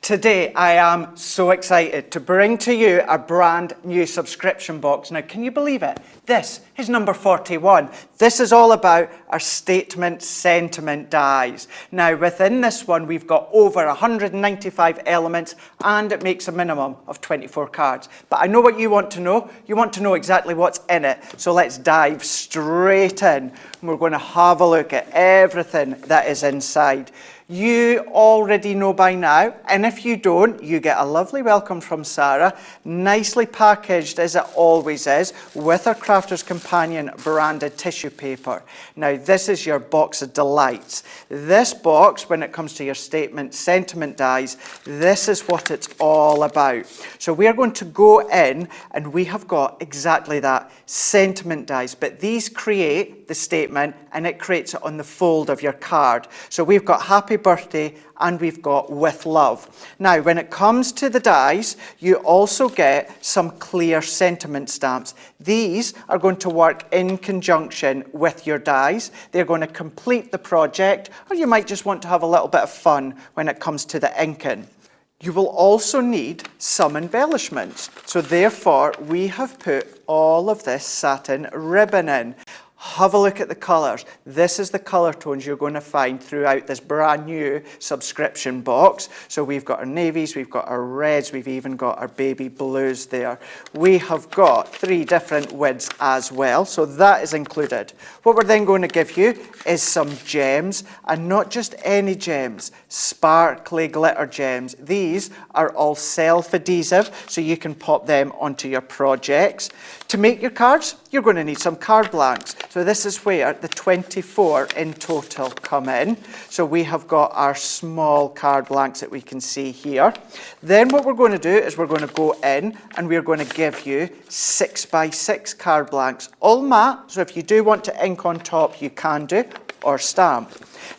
Today I am so excited to bring to you a brand new subscription box. Now, can you believe it? This is number 41. This is all about our statement sentiment dies. Now, within this one, we've got over 195 elements and it makes a minimum of 24 cards. But I know what you want to know. You want to know exactly what's in it. So let's dive straight in. We're going to have a look at everything that is inside. You already know by now, and if you don't, you get a lovely welcome from Sarah, nicely packaged as it always is, with our Crafter's Companion branded tissue paper. Now, this is your box of delights. This box, when it comes to your statement sentiment dies, this is what it's all about. So we are going to go in, and we have got exactly that, sentiment dies, but these create the statement, and it creates it on the fold of your card. So we've got happy birthday and we've got with love. Now, when it comes to the dies, you also get some clear sentiment stamps. These are going to work in conjunction with your dies. They're going to complete the project, or you might just want to have a little bit of fun when it comes to the inking. You will also need some embellishments. So therefore, we have put all of this satin ribbon in. Have a look at the colours. This is the colour tones you're going to find throughout this brand new subscription box. So we've got our navies, we've got our reds, we've even got our baby blues there. We have got 3 different widths as well, so that is included. What we're then going to give you is some gems, and not just any gems, sparkly glitter gems. These are all self-adhesive, so you can pop them onto your projects. To make your cards, you're going to need some card blanks. So this is where the 24 in total come in. So we have got our small card blanks that we can see here. Then what we're going to do is we're going to go in and we're going to give you 6x6 card blanks, all matte. So if you do want to ink on top, you can do, or stamp.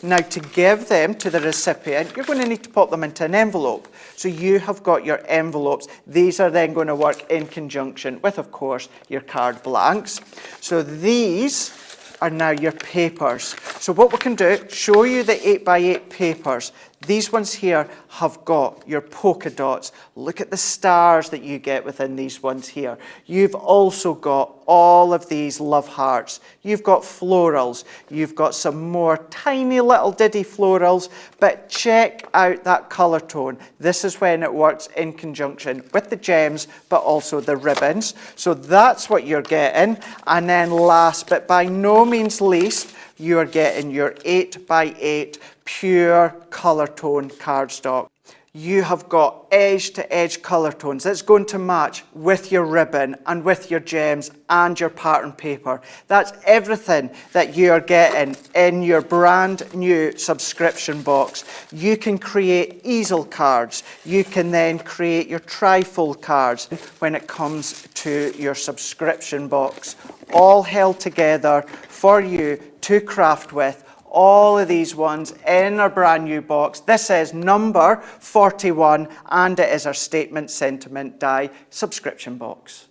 Now, to give them to the recipient, you're going to need to pop them into an envelope. So you have got your envelopes. These are then going to work in conjunction with, of course, your card blanks. So these are now your papers. So what we can do, show you the 8x8 papers. These ones here have got your polka dots. Look at the stars that you get within these ones here. You've also got all of these love hearts. You've got florals. You've got some more tiny little diddy florals, but check out that colour tone. This is when it works in conjunction with the gems, but also the ribbons. So that's what you're getting. And then last, but by no means least, you're getting your 8x8 pure colour tone cardstock. You have got edge-to-edge colour tones that's going to match with your ribbon and with your gems and your pattern paper. That's everything that you are getting in your brand new subscription box. You can create easel cards. You can then create your trifold cards when it comes to your subscription box, all held together for you to craft with. All of these ones in our brand new box. This is number 41 and it is our statement sentiment die subscription box.